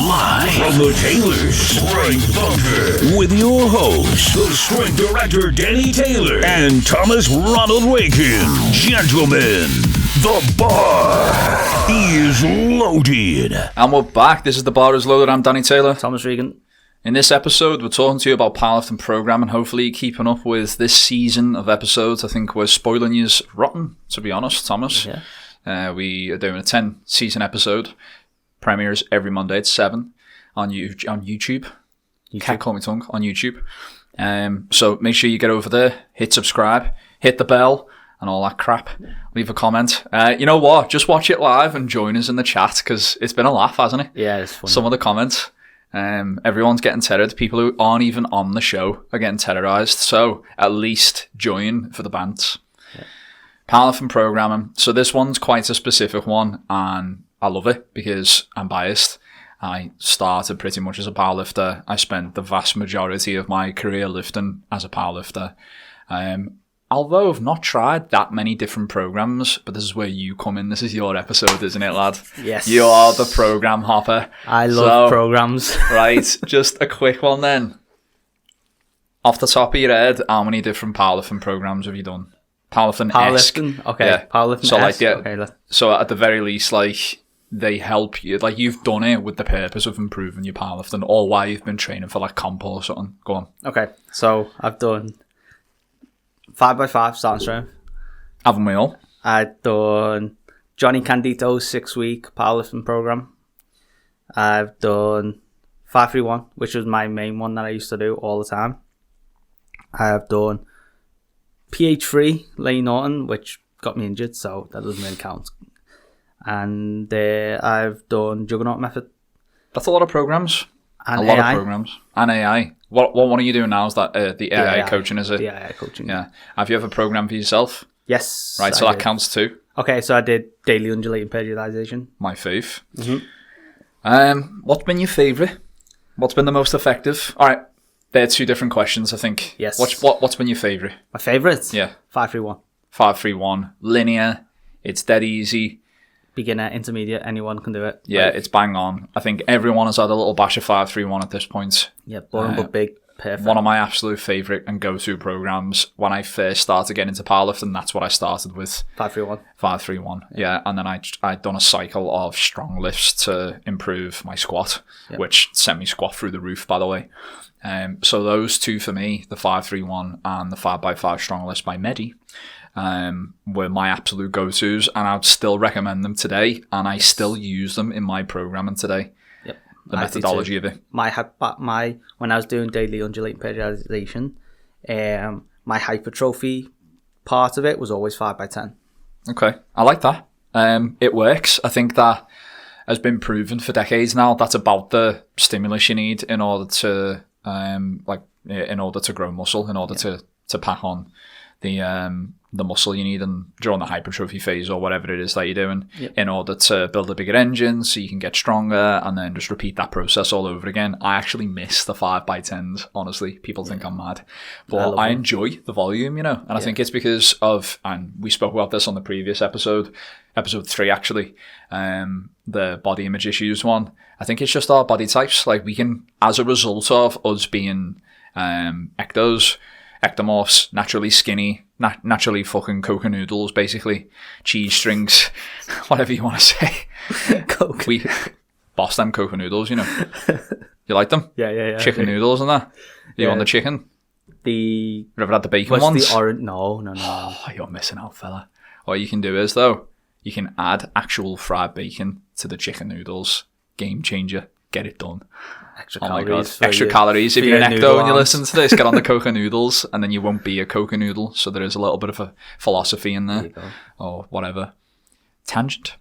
Live from the Taylor's Strength Bunker with your hosts, the Strength Director Danny Taylor and Thomas Ronald Wakin. Gentlemen, the bar is loaded. And we're back. This is The Bar is Loaded. I'm Danny Taylor. Thomas Regan. In this episode, we're talking to you about powerlifting program and hopefully keeping up with this season of episodes. I think we're spoiling you rotten, to be honest, Thomas. Yeah. We are doing a 10-season episode. Premieres every Monday at 7 on YouTube. Can't call me tongue. On YouTube. So make sure you get over there, hit subscribe, hit the bell, and all that crap. Leave a comment. You know what? Just watch it live and join us in the chat because it's been a laugh, hasn't it? Yeah, it's fun. Some of the comments. Everyone's getting terrored. People who aren't even on the show are getting terrorized. So at least join for the bants. Yeah. Powerlifting programming. So this one's quite a specific one, and I love it because I'm biased. I started pretty much as a powerlifter. I spent the vast majority of my career lifting as a powerlifter. Although I've not tried that many different programs, but this is where you come in. This is your episode, isn't it, lad? Yes. You are the program hopper. I love programs. Right, just a quick one then. Off the top of your head, how many different powerlifting programs have you done? Powerlifting? Okay. Yeah. Powerlifting. So, like, yeah. Okay. So at the very least, like, they help you. Like, you've done it with the purpose of improving your powerlifting, or why you've been training for, like, comp or something. Go on. Okay. So I've done 5x5 starting strength. Haven't we all? I've done Johnny Candito's 6-week powerlifting program. I've done 531, which was my main one that I used to do all the time. I've done PH3 Lane Norton, which got me injured, so that doesn't really count. And I've done Juggernaut Method. That's a lot of programs. And a lot AI. of programs. And AI. What one are you doing now? Is that the AI coaching, is it? The AI coaching. Yeah. Have you ever programmed for yourself? Yes. Right, so that counts too. Okay, so I did daily undulating periodization. My fave. Mm-hmm. What's been your favourite? What's been the most effective? All right, they're two different questions, I think. Yes. What's been your favourite? My favourites? Yeah. 531. 531. Linear. It's dead easy. Beginner, intermediate, anyone can do it. Yeah, it's bang on. I think everyone has had a little bash of 531 at this point. Yeah, boring but big. Perfect. One of my absolute favourite and go-to programs when I first started getting into powerlifting, that's what I started with. 531. 531, yeah. And then I'd done a cycle of strong lifts to improve my squat, which sent me squat through the roof, by the way. So those two for me, the 531 and the 5x5 strong lifts by Medi, were my absolute go-tos, and I'd still recommend them today, and I still use them in my programming today. Yep. The methodology of it. My when I was doing daily undulating periodization, my hypertrophy part of it was always 5x10. Okay, I like that. It works. I think that has been proven for decades now. That's about the stimulus you need in order to in order to grow muscle, in order to pack on the muscle you need and during the hypertrophy phase or whatever it is that you're doing in order to build a bigger engine so you can get stronger, and then just repeat that process all over again. I actually miss the 5x10s, honestly. People think I'm mad, but I enjoy the volume, you know, and I think it's because of, and we spoke about this on the previous episode 3 actually, the body image issues one. I think it's just our body types. Like, we can, as a result of us being ectomorphs, naturally skinny, naturally fucking coca noodles, basically, cheese strings, whatever you want to say. We boss them coca noodles, you know. You like them? Yeah. Chicken noodles and that. You want the chicken? You ever had the bacon ones? No. Oh, you're missing out, fella. What you can do is, though, you can add actual fried bacon to the chicken noodles. Game changer. Get it done. Extra calories. Extra calories. If you're an ecto and you listen to this, get on the coca noodles, and then you won't be a coca noodle. So there is a little bit of a philosophy in there, or whatever. Tangent.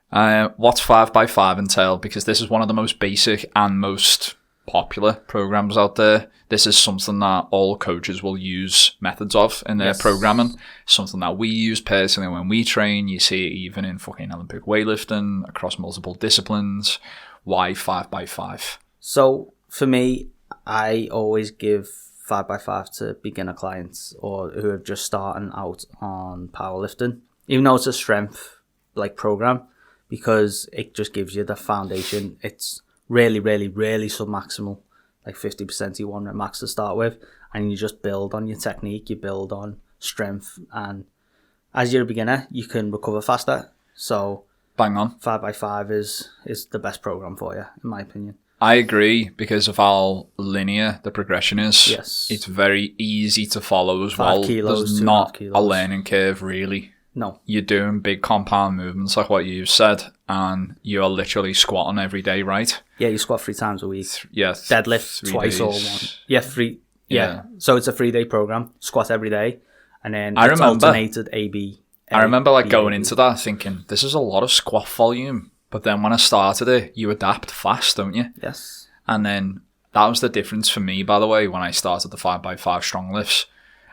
What's 5x5 entail? Because this is one of the most basic and most popular programs out there. This is something that all coaches will use methods of in their programming. Something that we use personally when we train. You see it even in fucking Olympic weightlifting across multiple disciplines. Why 5x5? So for me, I always give 5x5 to beginner clients or who are just starting out on powerlifting, even though it's a strength like program, because it just gives you the foundation. It's really, really, really submaximal, like 50% of your 1 rep max to start with, and you just build on your technique, you build on strength, and as you're a beginner, you can recover faster. So Bang on. 5x5 is the best program for you, in my opinion. I agree, because of how linear the progression is. Yes. It's very easy to follow as 5 well. kilos, There's 2.5 not kilos. a learning curve, really. No. You're doing big compound movements like what you've said, and you're literally squatting every day, right? Yeah, you squat 3 times a week. Yeah. Deadlift 3 twice days. or one. Yeah, 3. Yeah. So it's a 3-day program. Squat every day, and then I it's remember- alternated AB. I remember like B, going AB. into that thinking, this is a lot of squat volume. But then when I started it, you adapt fast, don't you? Yes. And then that was the difference for me, by the way, when I started the 5x5 strong lifts,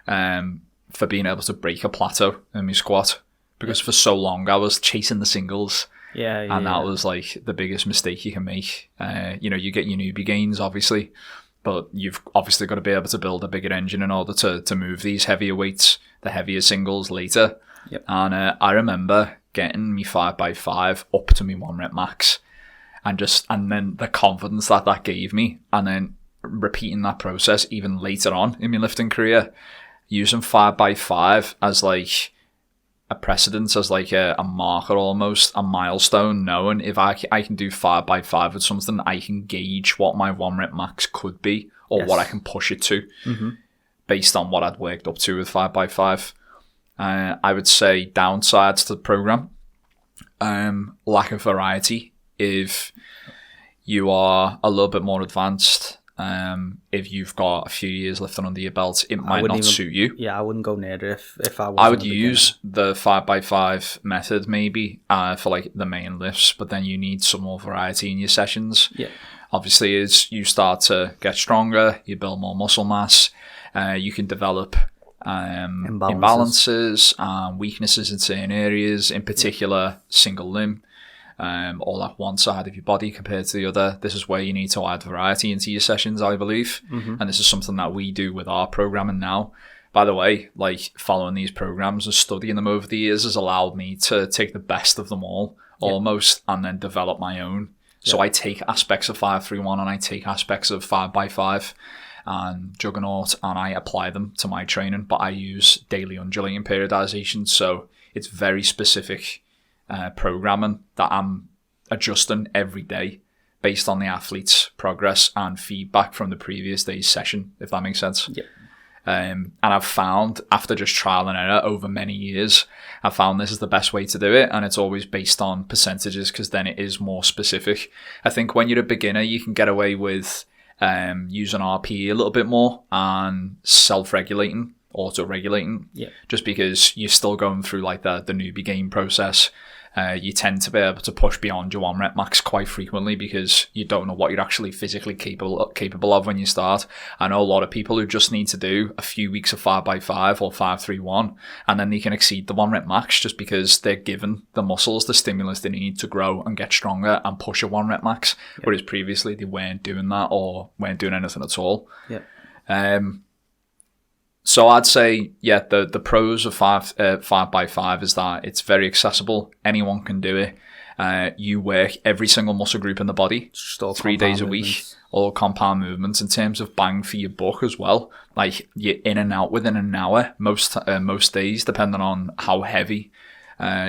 for being able to break a plateau in my squat. Because for so long I was chasing the singles. Yeah. And that was like the biggest mistake you can make. You get your newbie gains, obviously, but you've obviously got to be able to build a bigger engine in order to move these heavier weights, the heavier singles later. Yep. And I remember getting me 5x5 up to me 1 rep max, and then the confidence that gave me, and then repeating that process even later on in my lifting career, using 5x5 as like a precedence, as like a marker, almost a milestone, knowing if I can do 5x5 with something, I can gauge what my 1 rep max could be, or what I can push it to, based on what I'd worked up to with 5x5. I would say downsides to the program, lack of variety. If you are a little bit more advanced, if you've got a few years lifting under your belt, it might not suit you. Yeah, I wouldn't go near it if I was. I would use the 5x5 method maybe for like the main lifts, but then you need some more variety in your sessions. Yeah. Obviously, as you start to get stronger, you build more muscle mass, you can develop imbalances and weaknesses in certain areas, in particular single limb, all at one side of your body compared to the other. This is where you need to add variety into your sessions, I believe. And this is something that we do with our programming now. By the way, like following these programs and studying them over the years has allowed me to take the best of them all, almost, and then develop my own. So I take aspects of 5-3-1 and I take aspects of 5x5 and Juggernaut, and I apply them to my training, but I use daily undulating periodization, so it's very specific programming that I'm adjusting every day based on the athlete's progress and feedback from the previous day's session, if that makes sense. Yeah. And I've found, after just trial and error over many years, I've found this is the best way to do it, and it's always based on percentages, because then it is more specific. I think when you're a beginner, you can get away with using RPE a little bit more and self-regulating, auto-regulating, just because you're still going through like the newbie game process. You tend to be able to push beyond your 1 rep max quite frequently because you don't know what you're actually physically capable of when you start. I know a lot of people who just need to do a few weeks of 5x5 or 5-3-1, and then they can exceed the 1 rep max just because they're given the muscles, the stimulus they need to grow and get stronger and push a 1 rep max, whereas previously they weren't doing that or weren't doing anything at all. So I'd say, the pros of 5x5 is that it's very accessible. Anyone can do it. You work every single muscle group in the body, 3 days a week, all compound movements. In terms of bang for your buck as well, like you're in and out within an hour most days, depending on how heavy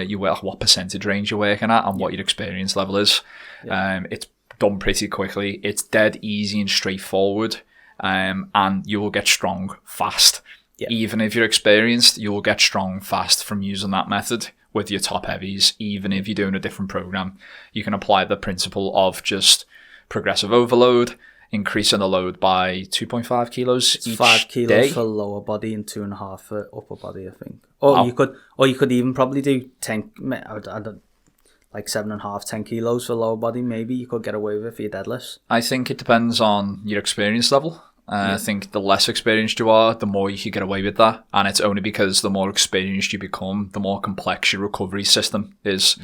you work, what percentage range you're working at, and what your experience level is. It's done pretty quickly. It's dead easy and straightforward. And you will get strong fast. Even if you're experienced, you will get strong fast from using that method with your top heavies. Even if you're doing a different program, you can apply the principle of just progressive overload, increasing the load by 2.5 kilos it's each 5 kilos day. for lower body and 2.5 for upper body, I think. Or you could even probably do 10, like 7.5, 10 kilos for lower body. Maybe you could get away with it for your deadlifts. I think it depends on your experience level. I think the less experienced you are, the more you can get away with that. And it's only because the more experienced you become, the more complex your recovery system is.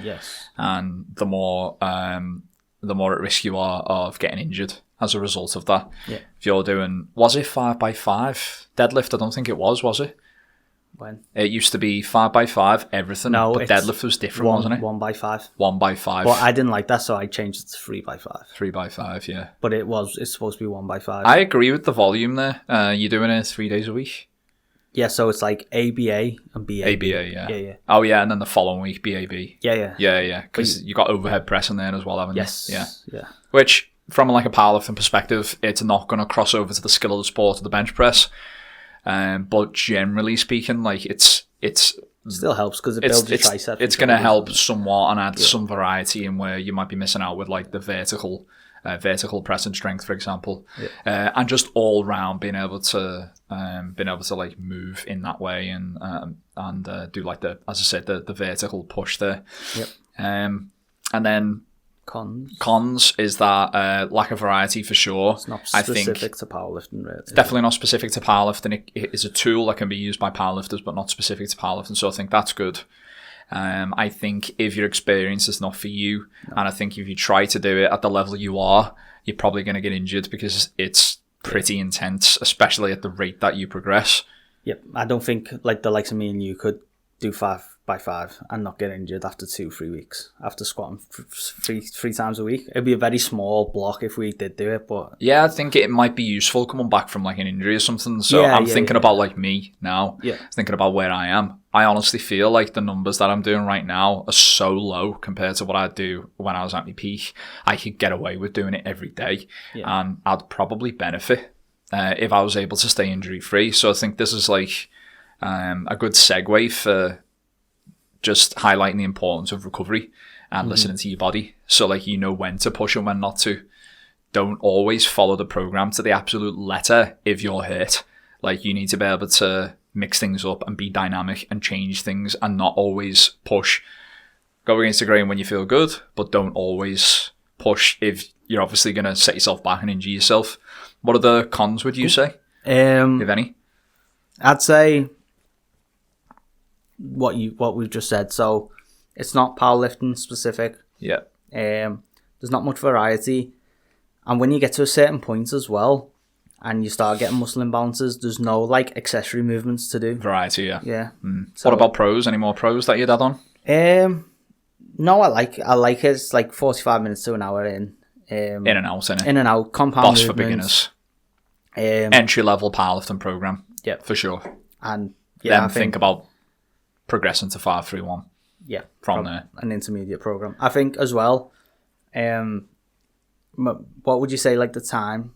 And the more at risk you are of getting injured as a result of that. If you're doing, was it 5x5 deadlift? I don't think it was it? When? It used to be 5x5, everything. No, but deadlift was different, wasn't it? 1x5. 1x5. But I didn't like that, so I changed it to 3x5. 3x5, yeah. But it's supposed to be 1x5. I agree with the volume there. You're doing it 3 days a week? Yeah, so it's like ABA and BAB. ABA, yeah. Yeah. Oh, yeah, and then the following week, BAB. Yeah. Yeah, because you got overhead press in there as well, haven't you? Yes. Yeah. Which, from like a powerlifting perspective, it's not going to cross over to the skill of the sport of the bench press. But generally speaking, like it's still helps because it builds your tricep. It's going to help somewhat and add some variety in where you might be missing out with like the vertical press and strength, for example, and just all round being able to like move in that way and do like as I said, the vertical push there. Yep. And then cons is that lack of variety for sure. It's not specific to powerlifting, really. It's definitely not specific to powerlifting. It is a tool that can be used by powerlifters, but not specific to powerlifting. So I think that's good. I think if your experience is not for you, and I think if you try to do it at the level you are, you're probably going to get injured because it's pretty intense, especially at the rate that you progress. Yep. I don't think like the likes of me and you could do 5x5 and not get injured after 2-3 weeks after squatting three times a week. It'd be a very small block if we did do it, but yeah, I think it might be useful coming back from like an injury or something. So I'm thinking about like me now. Yeah. Thinking about where I am. I honestly feel like the numbers that I'm doing right now are so low compared to what I'd do when I was at my peak. I could get away with doing it every day, and I'd probably benefit if I was able to stay injury free. So I think this is like a good segue for just highlighting the importance of recovery and listening to your body. So like, you know when to push and when not to. Don't always follow the program to the absolute letter if you're hurt. Like, you need to be able to mix things up and be dynamic and change things and not always push. Go against the grain when you feel good, but don't always push if you're obviously going to set yourself back and injure yourself. What are the cons, would you say? If any? I'd say what we've just said. So it's not powerlifting specific. Yeah. There's not much variety, and when you get to a certain point as well, and you start getting muscle imbalances, there's no like accessory movements to do. Variety, yeah. Yeah. So, what about pros? Any more pros that you'd add on? No, I like it. It's like 45 minutes to an hour in. In and out, innit? In and out. Compound Boss movements. for beginners. Entry level powerlifting program. Yeah, for sure. And then think about progressing to 5-3-1. Yeah, from there. An intermediate program. I think as well. What would you say, like the time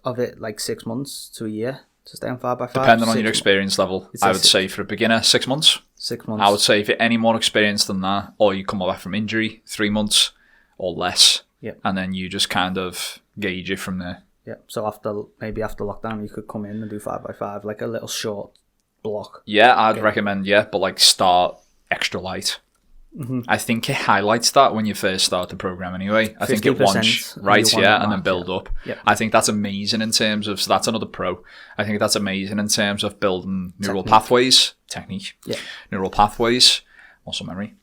of it, like 6 months to a year to stay on 5x5? Depending on your experience level, I would say for a beginner, 6 months. 6 months. I would say if you're any more experienced than that, or you come back from injury, 3 months or less. Yep. And then you just kind of gauge it from there. Yeah. So after lockdown, you could come in and do 5x5, like a little short block. Yeah, I'd recommend, but like start extra light. Mm-hmm. I think it highlights that when you first start the program anyway. I think it wants, and then build up. Yep. I think that's amazing in terms of, so that's another pro. I think that's amazing in terms of building neural pathways, neural pathways, muscle memory,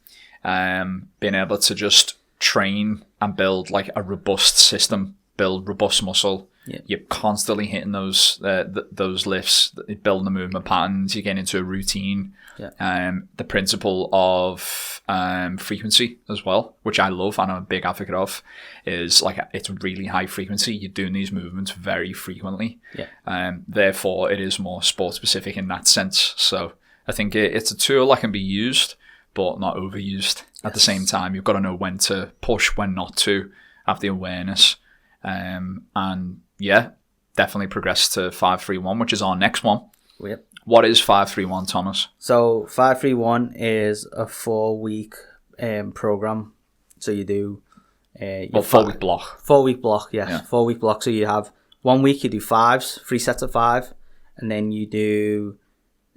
being able to just train and build like a robust system, build robust muscle. Yeah. You're constantly hitting those lifts, building the movement patterns. You get into a routine. Yeah. The principle of frequency as well, which I love and I'm a big advocate of, is like it's really high frequency. You're doing these movements very frequently. Yeah. Therefore, it is more sport specific in that sense. So I think it's a tool that can be used, but not overused. At the same time, you've got to know when to push, when not to, have the awareness. And definitely progress to 5-3-1, which is our next one. Yep. What is 5-3-1, Thomas? So 5-3-1 is a 4-week program. So you do 4-week block. 4-week block, yes. Yeah. 4-week block. So you have 1 week you do 5s, 3 sets of 5, and then you do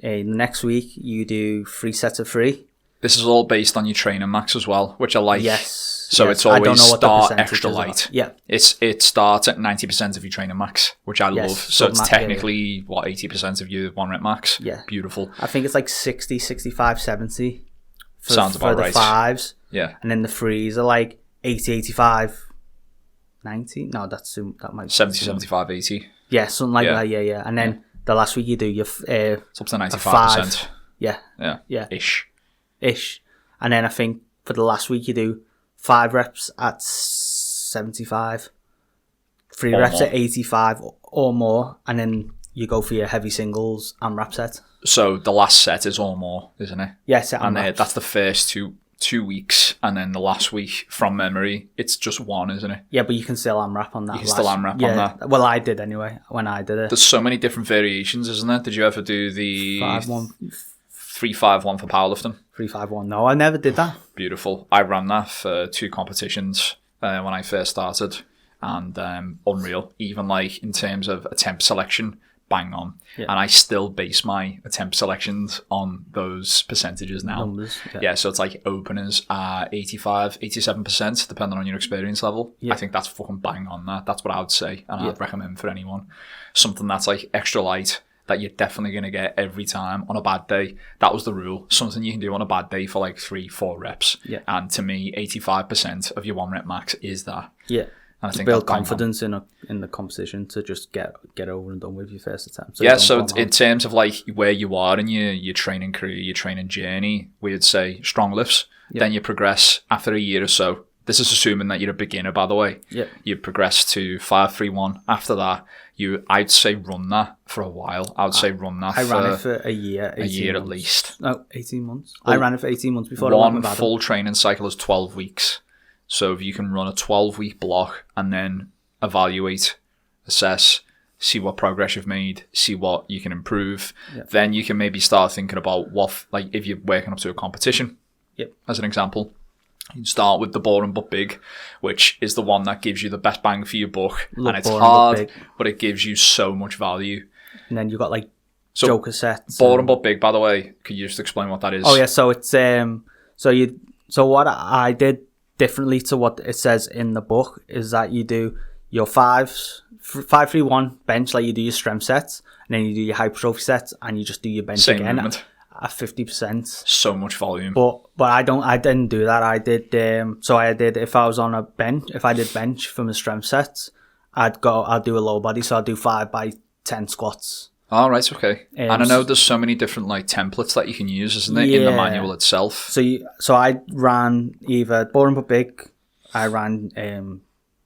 next week you do 3 sets of 3. This is all based on your training max as well, which I like. Yes. So it's always start extra light. Yeah. It starts at 90% of your training max, which I love. So it's technically, 80% of your 1 rep max? Yeah. Beautiful. I think it's like 60, 65, 70 Sounds about right. For the 5s. Yeah. And then the 3s are like 80, 85, 90. No, that might 70, 75, 80. Yeah, something like that. Yeah. And then The last week you do your It's up to 95%. Yeah. Yeah. Ish. And then I think for the last week you do 5 reps at 75, 3 Or reps more. at 85 or more, and then you go for your heavy singles and wrap set. So the last set is all more, isn't it? Yes, And that's the first two weeks, and then the last week, from memory, it's just one, isn't it? Yeah, but you can still AMRAP on that. You can still AMRAP on that. Well, I did anyway when I did it. There's so many different variations, isn't there? Did you ever do the 5-1, 3-5-1 for powerlifting? 3-5-1. No, I never did that. Beautiful. I ran that for 2 competitions when I first started, and unreal. Even like in terms of attempt selection, bang on. Yeah. And I still base my attempt selections on those percentages now. Numbers, Yeah, so it's like openers are 85, 87%, depending on your experience level. Yeah. I think that's fucking bang on that. That's what I would say, and I'd recommend for anyone. Something that's like extra light that you're definitely going to get every time on a bad day. That was the rule. Something you can do on a bad day for like 3-4 reps. Yeah. And to me, 85% of your 1 rep max is that. Yeah. And I To think build that's bang on. confidence in the competition to just get over and done with your first attempt. Yeah, so in terms of like where you are in your training career, your training journey, we'd say strong lifts. Yeah. Then you progress after a year or so. This is assuming that you're a beginner, by the way. Yeah. You progress to 5-3-1. After that, I'd say run that for a while. I ran it for a year. a year months. at least. No, 18 months. Well, I ran it for 18 months before I went One with Adam. full training cycle is 12 weeks. So if you can run a 12-week block and then evaluate, assess, see what progress you've made, see what you can improve, then you can maybe start thinking about what, like if you're working up to a competition, as an example, you can start with the boring but big, which is the one that gives you the best bang for your buck. And it's boring but hard, big. but it gives you so much value. And then you got like So Joker sets. boring but big, by the way, could you just explain what that is? Oh yeah, so it's so what I did differently to what it says in the book is that you do your 5-3-1 bench, like you do your strength sets, and then you do your hypertrophy sets, and you just do your bench Same again movement. at 50%. So much volume. But I didn't do that. I did if I did bench from the strength sets, I'd do a low body, so I'd do 5x10 squats. Oh, right, okay. And I know there's so many different like templates that you can use, isn't there, in the manual itself? So I ran either boring but big. I ran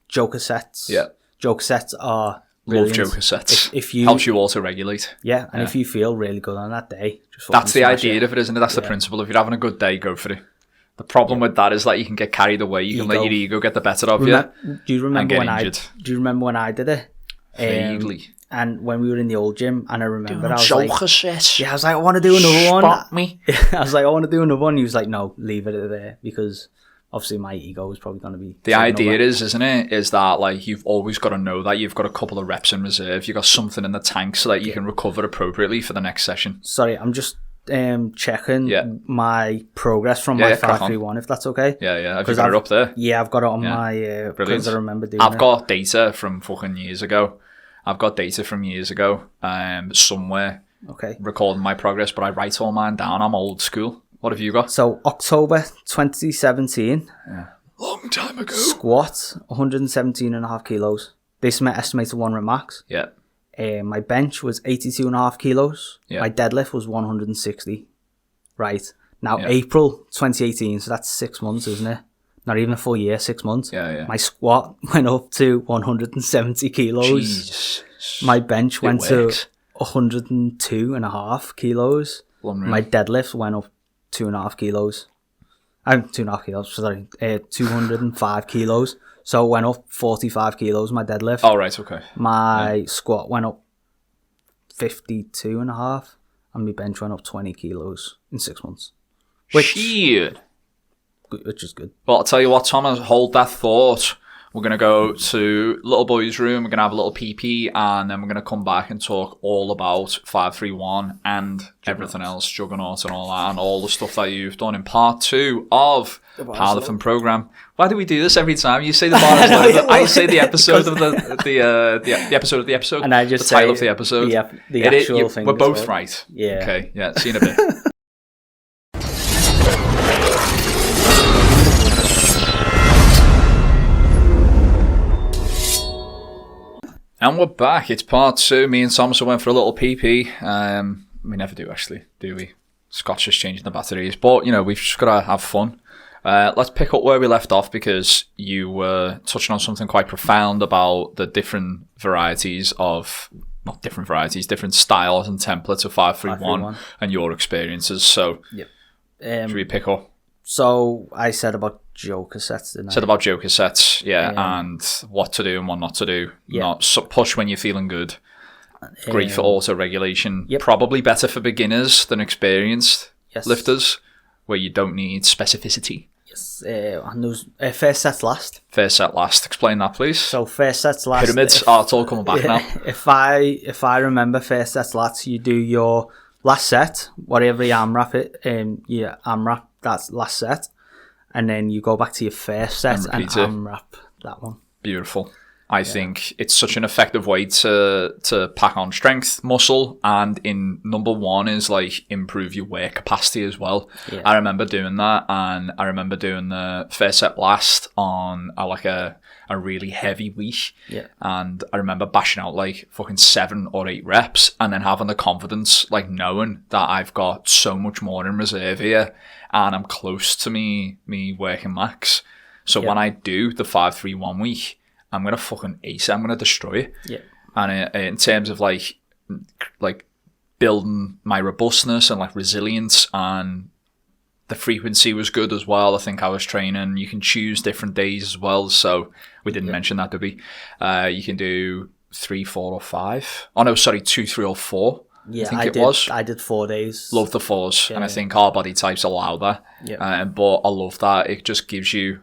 Joker sets. Yeah. Joker sets are Love brilliant. Joker sets. If you helps you auto-regulate. Yeah, and if you feel really good on that day, just That's the fucking smash idea it. of it, isn't it? That's the principle. If you're having a good day, go for it. The problem with that is that you can get carried away. You can let your ego get the better of you. Do you remember get when injured. Do you remember when I did it? Vaguely. And when we were in the old gym, and I remember I was Joker like, sets. I was like, I want to do another one. Spot me. I was like, I want to do another one. He was like, no, leave it there, because obviously my ego is probably going to be... The idea isn't it, is that like you've always got to know that you've got a couple of reps in reserve. You've got something in the tank so that you can recover appropriately for the next session. Sorry, I'm just checking my progress from my 5-3-1, if that's okay. Yeah. Have you got it up there? Yeah, I've got it on my... because I remember doing I've got data from fucking years ago. Somewhere. Okay. Recording my progress, but I write all mine down. I'm old school. What have you got? So, October 2017. Long time ago. Squat, 117.5 kilos. This is my estimated 1 rep max. Yeah. My bench was 82.5 kilos. Yeah. My deadlift was 160. Right. Now, Yeah. April 2018, so that's 6 months, isn't it? Not even a full year, 6 months. Yeah. My squat went up to 170 kilos. Jesus. My bench went works. to 102.5 kilos. Unreal. My deadlift went up 2.5 kilos. 2.5 kilos, sorry. 205 kilos. So it went up 45 kilos, my deadlift. Oh, right, okay. My squat went up 52.5, and my bench went up 20 kilos in 6 months. Shit. Which is good. Well, I'll tell you what, Thomas, hold that thought. We're going to go to little boy's room. We're going to have a little pee-pee, and then we're going to come back and talk all about 5-3-1 and everything else, Juggernaut and all that, and all the stuff that you've done in part 2 of the Powerlifting program. Why do we do this every time? You say the bar is low, I say the episode of the episode of the episode, and I just the title say of the episode. The actual thing. We're both right. Yeah. Okay. Yeah. See you in a bit. And we're back. It's part 2. Me and Thomas went for a little pee-pee. We never do, actually, do we? Scott's just changing the batteries. But, you know, we've just got to have fun. Let's pick up where we left off, because you were touching on something quite profound about the different varieties of... Not different varieties, different styles and templates of 531 and your experiences. So, should we pick up? So, I said about Joe cassettes, didn't I? Said about Joe cassettes, and what to do and what not to do. Not push when you're feeling good. Great for auto-regulation. Probably better for beginners than experienced lifters, where you don't need specificity. Yes, and those first sets last. First set last. Explain that, please. So first sets last. Pyramids. It's all coming back now. If I remember, first sets last, you do your last set, whatever you AMRAP it, you AMRAP that last set, and then you go back to your first set and AMRAP that one. Beautiful. I think it's such an effective way to pack on strength, muscle, and in number 1 is like improve your work capacity as well. Yeah. I remember doing that, and I remember doing the first set last on a really heavy week. Yeah. And I remember bashing out like fucking 7 or 8 reps, and then having the confidence, like knowing that I've got so much more in reserve here, and I'm close to me working max. So when I do the 5-3-1 week, I'm going to fucking ace it. I'm going to destroy it. Yeah. And in terms of like building my robustness and like resilience, and the frequency was good as well. I think I was training. You can choose different days as well. So we didn't mention that, did we? You can do 3, 4 or 5. Oh no, sorry, 2, 3 or 4. Yeah, I did 4 days. Love the 4s. And I think our body types allow that. Yeah. But I love that. It just gives you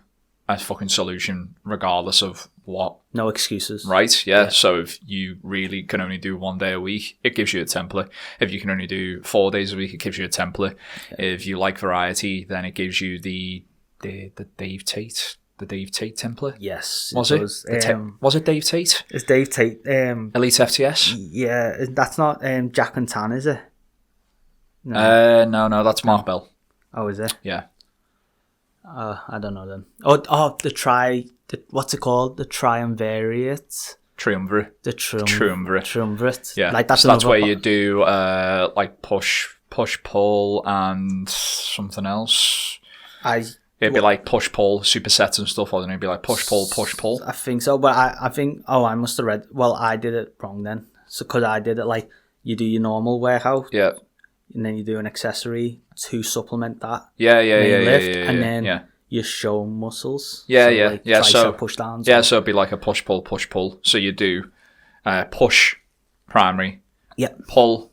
a fucking solution regardless of what. No excuses. Right, yeah. So if you really can only do 1 day a week, it gives you a template. If you can only do 4 days a week, it gives you a template. Yeah. If you like variety, then it gives you the Dave Tate template. Yes. Was it Dave Tate? It's Dave Tate. Elite FTS? Yeah, that's not Jack and Tan, is it? No, that's Mark Bell. Oh, is it? Yeah. I don't know then. What's it called? The triumvirate. Triumvirate. The triumvirate. Yeah. Like that's where you do like push, pull, and something else. It'd be like push, pull, supersets and stuff, or then it'd be like push, pull. I think so, but I think I must have read. Well, I did it wrong then. So because I did it like you do your normal workout. Yeah. And then you do an accessory to supplement that. Yeah. And then you show muscles. Yeah. So push downs. Yeah, so it'd be like a push, pull. So you do push primary. Yeah. Pull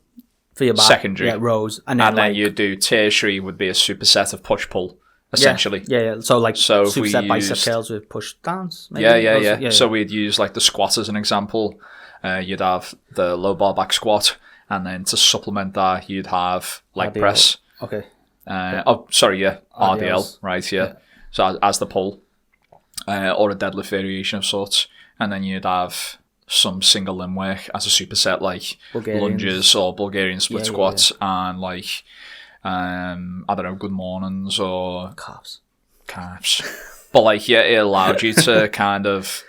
for your back. Secondary. Yeah, rows. And then you do tertiary would be a superset of push, pull, essentially. Yeah. So superset bicep curls with push downs. Maybe? Yeah. So we'd use like the squat as an example. You'd have the low bar back squat. And then to supplement that, you'd have leg press. Okay. RDL, right, yeah. So as the pull, or a deadlift variation of sorts. And then you'd have some single limb work as a superset, like lunges or Bulgarian split squats, and like, I don't know, good mornings or... Calves. But like, it allowed you to kind of...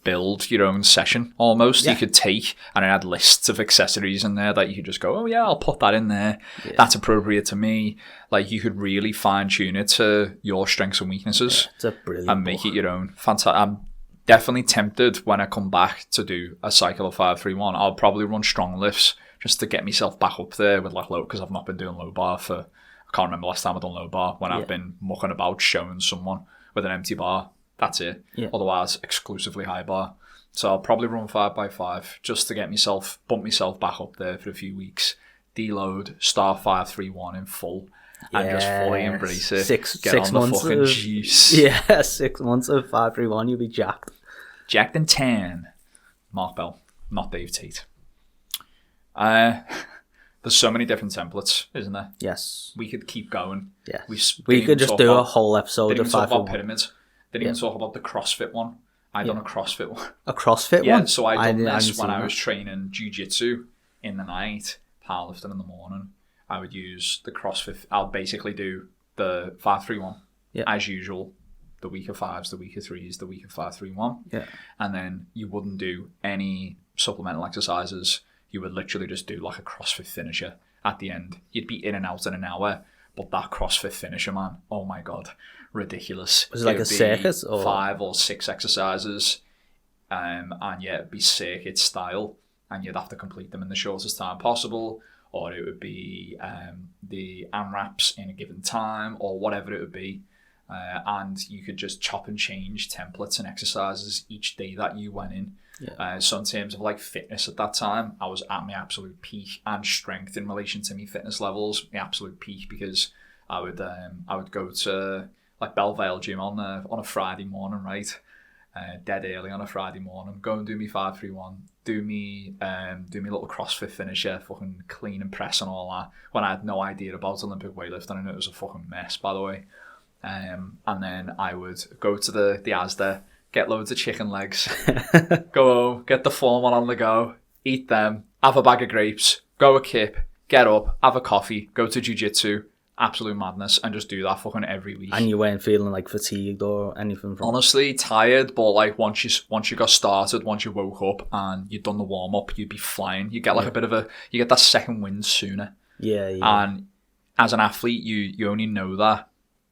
build your own session almost. You could take, and it had lists of accessories in there that you could just go, oh yeah, I'll put that in there. That's appropriate to me. Like you could really fine tune it to your strengths and weaknesses and make it your own. Fantastic. I'm definitely tempted when I come back to do a cycle of 5-3-1. I'll probably run strong lifts just to get myself back up there with like low, because I've not been doing low bar for, I can't remember last time I've done low bar when I've been mucking about showing someone with an empty bar. That's it. Yeah. Otherwise, exclusively high bar. So I'll probably run 5x5 just to get bump myself back up there for a few weeks. Deload, start 5-3-1 in full, and just fully embrace it. Six months of juice. Yeah, 6 months of 5-3-1, you'll be jacked. Jacked and tan. Mark Bell, not Dave Tate. There's so many different templates, isn't there? Yes. We could keep going. Yeah. We could just do a whole episode of 5-3-1. Pyramids. Didn't even talk about the CrossFit one. I done a CrossFit one. A CrossFit one? Yeah, so I done this when I was training jiu-jitsu in the night, powerlifting in the morning. I would use the CrossFit. I'll basically do the 5-3-1 as usual, the week of 5s, the week of 3s, the week of 5-3-1. Yeah. And then you wouldn't do any supplemental exercises. You would literally just do like a CrossFit finisher at the end. You'd be in and out in an hour, but that CrossFit finisher, man, oh my God, ridiculous. Was it like a circuit? Or? 5 or 6 exercises, and yeah, it'd be circuit style, and you'd have to complete them in the shortest time possible, or it would be the AMRAPs in a given time, or whatever it would be. And you could just chop and change templates and exercises each day that you went in. Yeah. So in terms of like fitness at that time, I was at my absolute peak, and strength in relation to my fitness levels, my absolute peak, because I would go to like Belvale Gym on a Friday morning, right? Dead early on a Friday morning, go and do me 5-3-1, do me little CrossFit finisher, fucking clean and press and all that, when I had no idea about Olympic weightlifting, and it was a fucking mess, by the way. And then I would go to the Asda, get loads of chicken legs, go home, get the form on the go, eat them, have a bag of grapes, go a kip, get up, have a coffee, go to jiu-jitsu, absolute madness, and just do that fucking every week. And you weren't feeling like fatigued or anything from honestly tired, but like once you got started, once you woke up and you'd done the warm-up, you'd be flying. You get like you get that second wind sooner. Yeah. And as an athlete, you only know that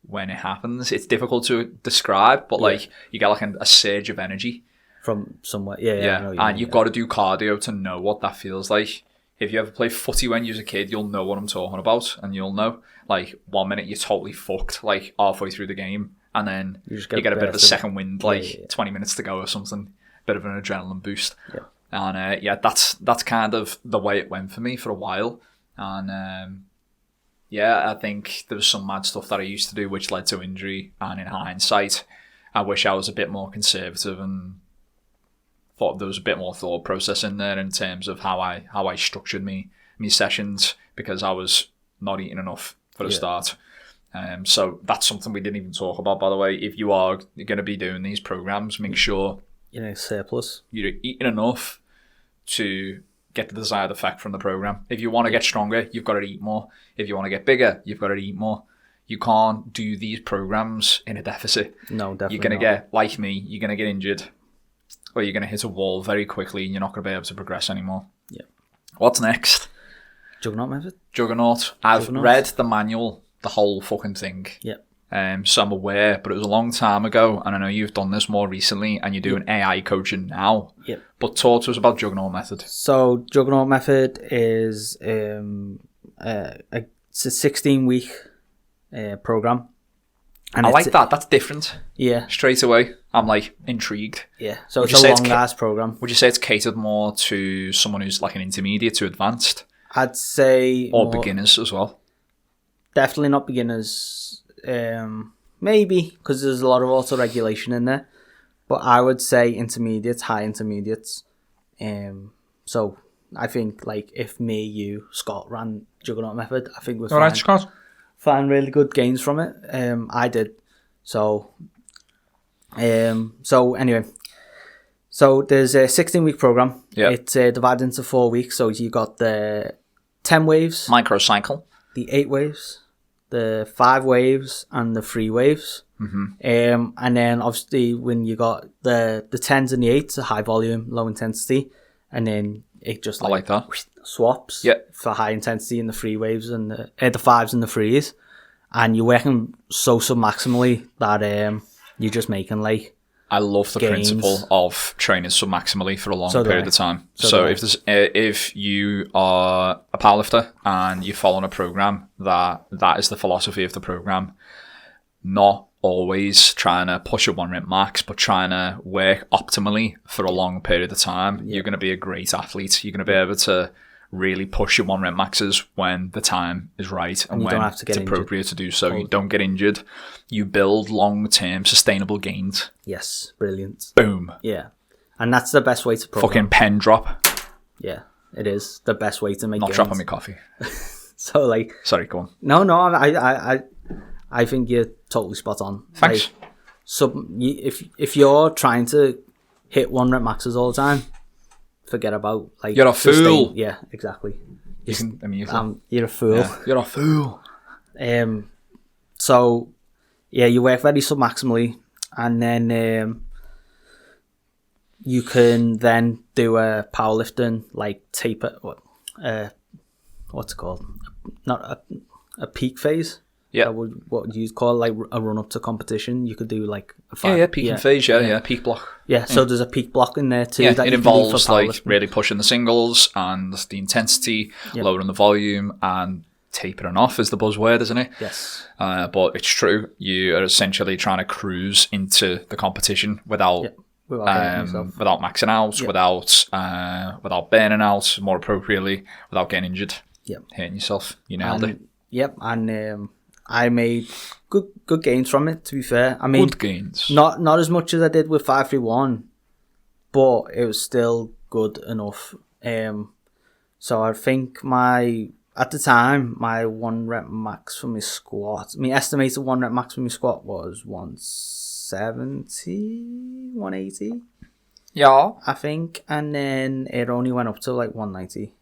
when it happens. It's difficult to describe, but like you get like a surge of energy from somewhere. Yeah. And you've got to do cardio to know what that feels like. If you ever play footy when you was a kid, you'll know what I'm talking about, and you'll know like 1 minute you're totally fucked, like halfway through the game, and then you get a bit of a second wind, like 20 minutes to go or something, bit of an adrenaline boost. Yeah. And that's kind of the way it went for me for a while. And I think there was some mad stuff that I used to do which led to injury, and in hindsight, I wish I was a bit more conservative and thought there was a bit more thought process in there in terms of how I structured me sessions, because I was not eating enough for a start. So that's something we didn't even talk about, by the way. If you are going to be doing these programs, make sure surplus. You're eating enough to get the desired effect from the program. If you want to get stronger, you've got to eat more. If you want to get bigger, you've got to eat more. You can't do these programs in a deficit. No, definitely you're going to get, like me, you're going to get injured, or you're going to hit a wall very quickly, and you're not going to be able to progress anymore. Yeah. What's next? Juggernaut Method. Juggernaut. I've read the manual, the whole fucking thing. Yeah. So I'm aware, but it was a long time ago, and I know you've done this more recently, and you're doing AI coaching now. Yep. But talk to us about Juggernaut Method. So Juggernaut Method is it's a 16-week program. And I like that. That's different. Yeah. Straight away, I'm like intrigued. Yeah. So it's a long-ass program. Would you say it's catered more to someone who's like an intermediate to advanced? I'd say... Or beginners as well? Definitely not beginners. Maybe, because there's a lot of auto-regulation in there. But I would say intermediates, high intermediates. So I think like if me, you, Scott ran Juggernaut Method, I think we'd find really good gains from it. I did. So anyway, so there's a 16-week program. Yeah. It's divided into 4 weeks. So you got the 10 waves, microcycle, the 8 waves, the 5 waves, and the 3 waves. Mm-hmm. And then obviously when you got the 10s and the 8s, high volume, low intensity, and then it just like that swaps for high intensity in the 3 waves and the 5s and the 3s, and you're working so maximally that you're just making like. I love the principle of training submaximally for a long period of time. So if you are a powerlifter and you're following a program, that is the philosophy of the program. Not always trying to push a 1 rep max, but trying to work optimally for a long period of time. You're going to be a great athlete. You're going to be able to really push your 1 rep maxes when the time is right and when it's appropriate to do so. You don't get injured. You build long-term sustainable gains. Yes, brilliant. Boom. Yeah, and that's the best way to program. Fucking pen drop. Yeah, it is the best way to make Not gains. dropping my coffee. So like... Sorry, go on. No, I think you're totally spot on. Thanks. Like, if you're trying to hit 1 rep maxes all the time, forget about like you're a fool. Yeah, exactly. You're a fool. Yeah, you're a fool. So yeah, you work very submaximally. And then you can then do a powerlifting like taper. What's it called? Not a peak phase. Yeah. What you'd call like a run up to competition. You could do like a peak phase. Yeah, peak block. Yeah, so there's a peak block in there too. Yeah, that it you can do involves for like powerlifting. really pushing the singles and the intensity, lowering the volume, and tapering off is the buzzword, isn't it? Yes. But it's true. You are essentially trying to cruise into the competition without maxing out, without burning out, more appropriately, without getting injured, hitting yourself. You nailed it. Yep, and I made good gains from it. To be fair, I mean, good gains. Not as much as I did with 531, but it was still good enough. So I think at the time my 1 rep max for my squat, my estimated 1 rep max for my squat was 170, 180. Yeah, I think, and then it only went up to like 190.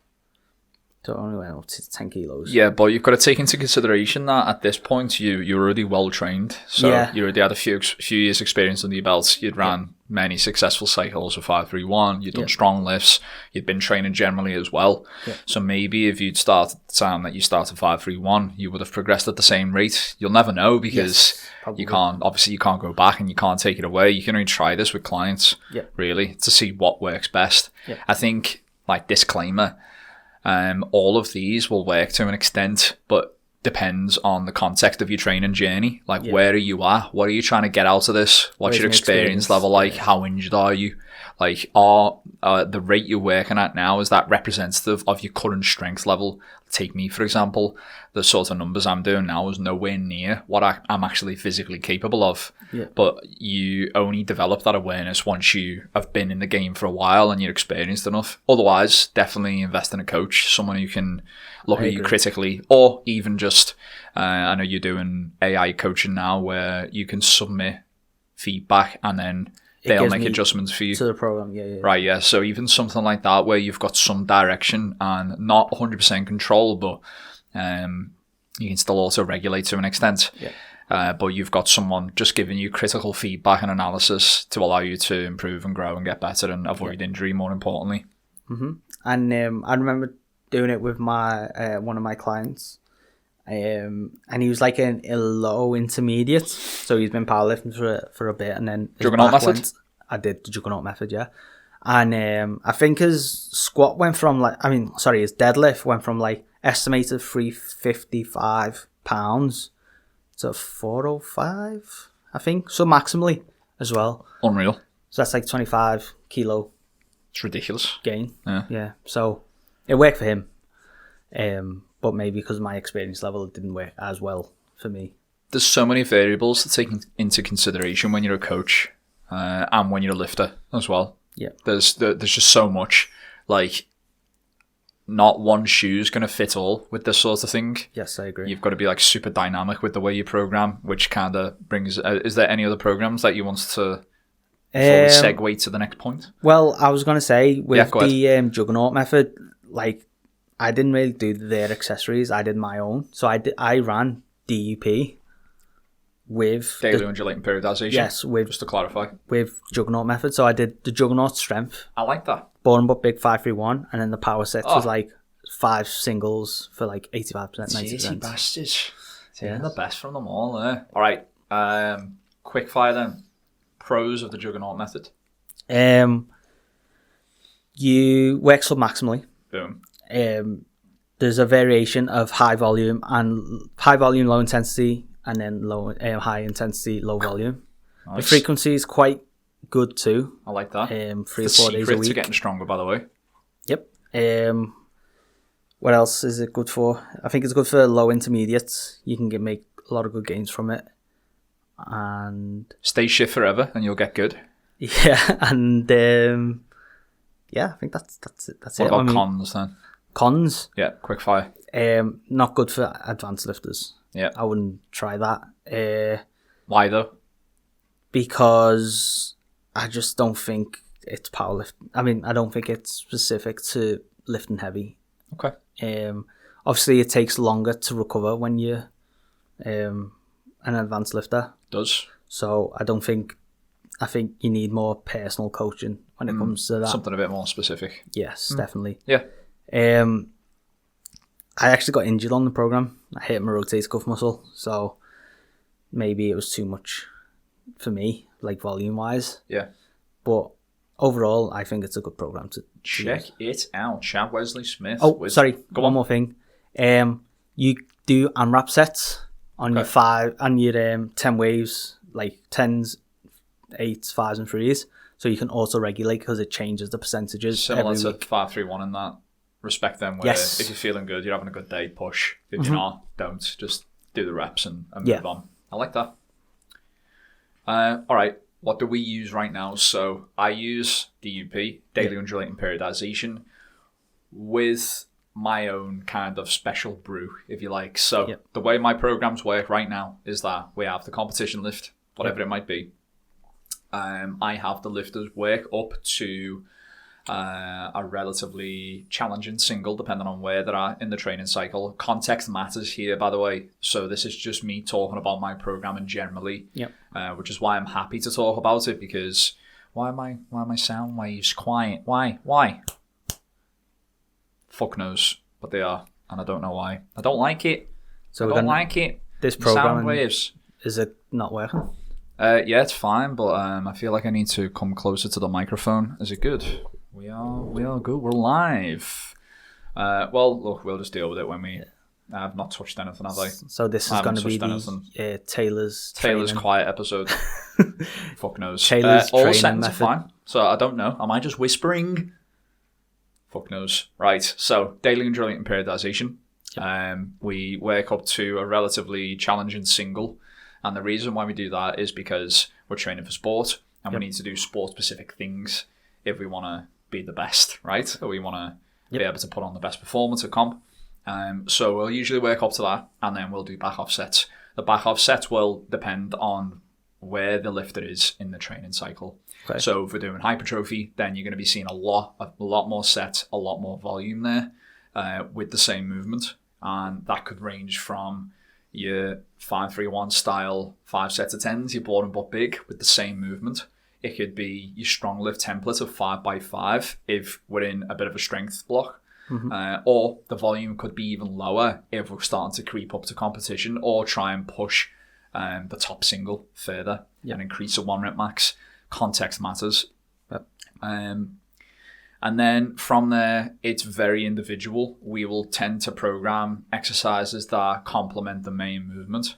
So it only went up to 10 kilos. Yeah, but you've got to take into consideration that at this point you're already well trained. So you already had a few years experience under your belt. You'd ran many successful cycles of 531. You'd done strong lifts. You'd been training generally as well. Yeah. So maybe if you'd started at the time that you started 531, you would have progressed at the same rate. You'll never know because you can't go back and you can't take it away. You can only try this with clients really to see what works best. Yeah. I think, like, disclaimer, all of these will work to an extent, but depends on the context of your training journey. Like, where are you at? What are you trying to get out of this? What's your experience level like? How injured are you? Like, are the rate you're working at now, is that representative of your current strength level? Take me, for example. The sort of numbers I'm doing now is nowhere near what I'm actually physically capable of. Yeah. But you only develop that awareness once you have been in the game for a while and you're experienced enough. Otherwise, definitely invest in a coach, someone who can look at you critically, or even just, I know you're doing AI coaching now where you can submit feedback and then they'll make adjustments for you. To the program, Right, yeah. So even something like that where you've got some direction and not 100% control, but you can still also regulate to an extent. Yeah. But you've got someone just giving you critical feedback and analysis to allow you to improve and grow and get better and avoid injury, more importantly. Mm-hmm. And I remember doing it with my one of my clients. And he was like a low intermediate, so he's been powerlifting for a bit, and then Juggernaut Method. I did the Juggernaut Method, yeah. And I think his squat went from his deadlift went from like estimated 355 pounds to 405, I think. So maximally as well. Unreal. So that's like 25 kilo. It's ridiculous. Gain. Yeah. So it worked for him. But maybe because of my experience level, it didn't work as well for me. There's so many variables to take into consideration when you're a coach and when you're a lifter as well. Yeah. There's just so much. Like, not one shoe's going to fit all with this sort of thing. Yes, I agree. You've got to be like super dynamic with the way you program, which kind of brings... is there any other programs that you want to segue to the next point? Well, I was going to say, with the Juggernaut Method, like, I didn't really do their accessories. I did my own. So I ran DUP with... Daily undulating periodization? Yes. Just to clarify. With Juggernaut Method. So I did the Juggernaut Strength. I like that. Boring but big 531. And then the power sets was like 5 singles for like 85%, 90%. Easy bastards. Yeah, the best from them all. All right. Quick fire then. Pros of the Juggernaut Method. You work submaximally. Boom. There's a variation of high volume, low intensity, and then high intensity, low volume. Nice. The frequency is quite good too. I like that. 3 or 4 days a week. To getting stronger, by the way. Yep. What else is it good for? I think it's good for low intermediates. You can make a lot of good gains from it. And stay shift forever, and you'll get good. Yeah, and I think that's it. What about cons then? Cons? Yeah, quick fire. Not good for advanced lifters. Yeah. I wouldn't try that. Why though? Because I just don't think it's powerlifting. I mean, I don't think it's specific to lifting heavy. Okay. Obviously, it takes longer to recover when you're an advanced lifter. It does. So I don't think I think you need more personal coaching when it comes to that. Something a bit more specific. Yes, definitely. Yeah. I actually got injured on the program. I hit my rotator cuff muscle, so maybe it was too much for me, like volume wise. Yeah. But overall, I think it's a good program to Check use. it out. Chad Wesley Smith. Sorry. One more thing. You do AMRAP sets on your 10 waves, like 10s, 8s, 5s, and 3s. So you can auto regulate because it changes the percentages. Similar every to week. 5-3-1 in that respect, then, where Yes. if you're feeling good, you're having a good day, push. If you're not, don't. Just do the reps and move on. I like that. All right. What do we use right now? So I use DUP, Daily Undulating Periodization, with my own kind of special brew, if you like. So the way my programs work right now is that we have the competition lift, whatever it might be. I have the lifters work up to a relatively challenging single, depending on where they're at in the training cycle. Context matters here, by the way. So this is just me talking about my programming generally, which is why I'm happy to talk about it, because why am I sound waves quiet? Why? Fuck knows, but they are, and I don't know why. I don't like it. So I don't like it. This program sound waves. Is it not working? Yeah, it's fine, but I feel like I need to come closer to the microphone. Is it good? We are good. We're live. Well, look, we'll just deal with it when we. I've not touched anything, have I? So this is going to be the Taylor's quiet episode. Fuck knows. Taylor's all training settings method. are fine. So I don't know. Am I just whispering? Fuck knows. Right. So daily undulating periodization. We work up to a relatively challenging single. And the reason why we do that is because we're training for sport and we need to do sport-specific things if we want to be the best, right? Or we want to be able to put on the best performance at comp. So we'll usually work up to that, and then we'll do back offsets. The back offsets will depend on where the lifter is in the training cycle. Okay. So if we're doing hypertrophy, then you're going to be seeing a lot more sets, a lot more volume there with the same movement. And that could range from your 5-3-1 style 5 sets of 10s, your boring but big with the same movement. It could be your strong lift template of 5x5 if we're in a bit of a strength block. Or the volume could be even lower if we're starting to creep up to competition, or try and push the top single further and increase a 1 rep max. Context matters. And then from there, it's very individual. We will tend to program exercises that complement the main movement,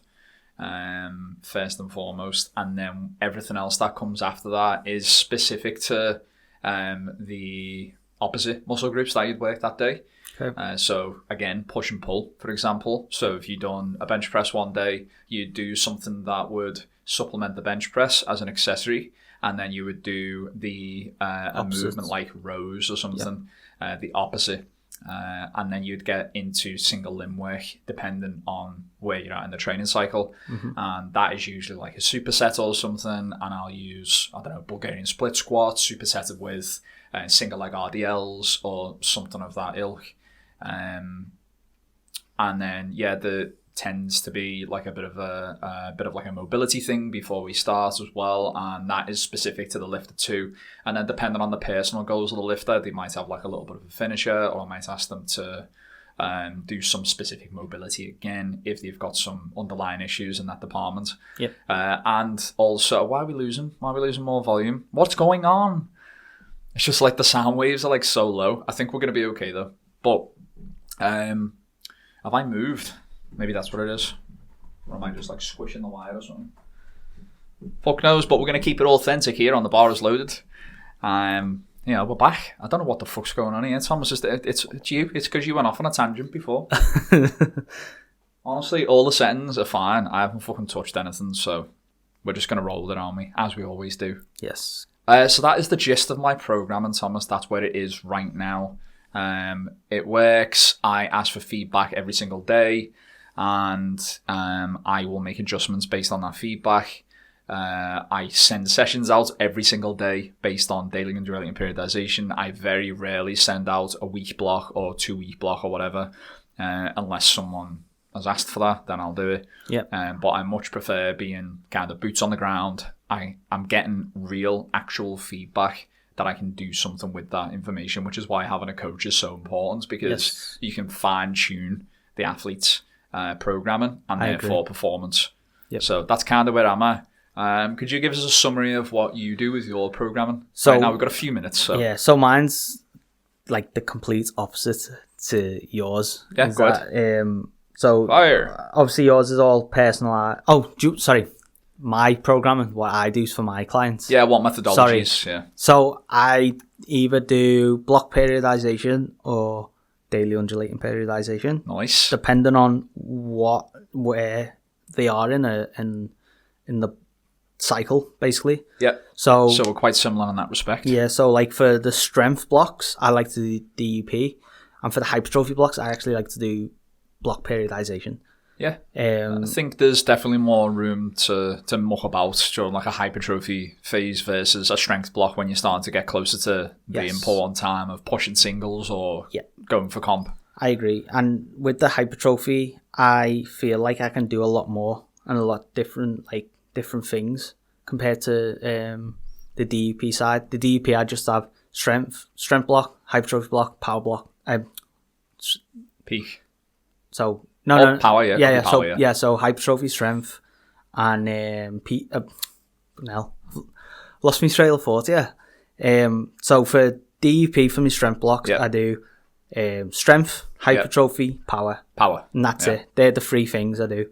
first and foremost. And then everything else that comes after that is specific to the opposite muscle groups that you'd work that day. Okay. So again, push and pull, for example. So if you've done a bench press one day, you'd do something that would supplement the bench press as an accessory. And then you would do a movement like rows or something, the opposite. And then you'd get into single limb work depending on where you're at in the training cycle. And that is usually like a superset or something. And I'll use, Bulgarian split squats, supersetted with single leg RDLs or something of that ilk. And then, the tends to be like a bit of a mobility thing before we start as well, and that is specific to the lifter too. And then depending on the personal goals of the lifter, they might have like a little bit of a finisher, or I might ask them to do some specific mobility again if they've got some underlying issues in that department. And also, why are we losing more volume? What's going on? It's just like the sound waves are like so low. I think we're going to be okay though. But have I moved? Maybe that's what it is. Or am I just like squishing the wire or something? Fuck knows, but we're going to keep it authentic here on The Bar is Loaded. We're back. I don't know what the fuck's going on here. Thomas, it's you. It's because you went off on a tangent before. Honestly, all the settings are fine. I haven't fucking touched anything, so we're just going to roll with it, aren't we? As we always do. Yes. So that is the gist of my programming, Thomas. That's where it is right now. It works. I ask for feedback every single day. And I will make adjustments based on that feedback. I send sessions out every single day based on daily undulating periodization. I very rarely send out a week block or 2 week block or whatever, unless someone has asked for that, then I'll do it. But I much prefer being kind of boots on the ground, I'm getting real actual feedback that I can do something with that information, which is why having a coach is so important, because you can fine tune the athlete's programming and therefore performance. Yep. So that's kind of where I'm at. Could you give us a summary of what you do with your programming? So right now we've got a few minutes. So mine's like the complete opposite to yours. Yeah, go ahead. Fire. Obviously yours is all personalized. My programming, what I do for my clients. Yeah, what methodologies? Yeah. So I either do block periodization or daily undulating periodization. Nice. Depending on where they are in the cycle, basically. Yeah. So we're quite similar in that respect. Yeah. So like for the strength blocks, I like to do DUP, and for the hypertrophy blocks, I actually like to do block periodization. Yeah, I think there's definitely more room to muck about during like a hypertrophy phase versus a strength block when you're starting to get closer to the important time of pushing singles or going for comp. I agree. And with the hypertrophy, I feel like I can do a lot more and a lot different things compared to the DUP side. The DUP, I just have strength block, hypertrophy block, power block. Peak. So... No. Power, yeah. Power, so hypertrophy, strength, and lost me trail of thought. Yeah. So for DUP for my strength blocks, I do strength, hypertrophy, power, and that's it. They're the three things I do.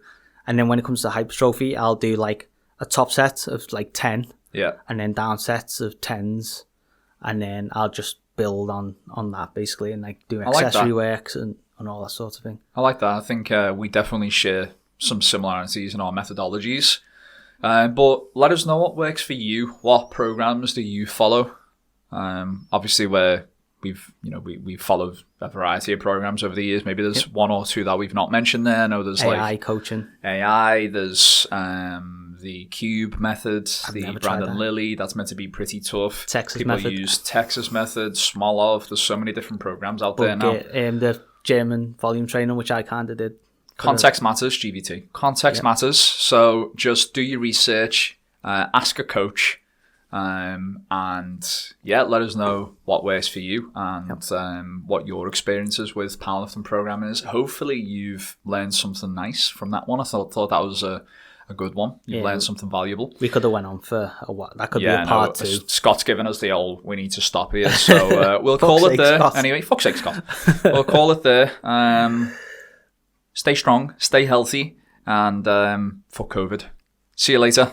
And then when it comes to hypertrophy, I'll do like a top set of like 10, and then down sets of 10s, and then I'll just build on that basically, and like do accessory works and all that sort of thing. I like that. I think we definitely share some similarities in our methodologies. But let us know what works for you. What programs do you follow? Obviously, we've followed a variety of programs over the years. Maybe there's one or two that we've not mentioned there. I know there's AI coaching. There's the Cube method, the Brandon Lilly. That's meant to be pretty tough. People use Texas Method, Smolov. There's so many different programs out there now. The German volume training, which I kind of did. Context matters, GVT. Context matters. So just do your research, ask a coach, and let us know what works for you and what your experiences with powerlifting programming is. Hopefully you've learned something nice from that one. I thought that was a good one. You've learned something valuable. We could have went on for a while. That could be a part 2. Scott's given us the old, we need to stop here. So we'll call it there. Scott. Anyway, fuck's sake, Scott. We'll call it there. Stay strong, stay healthy, and fuck COVID. See you later.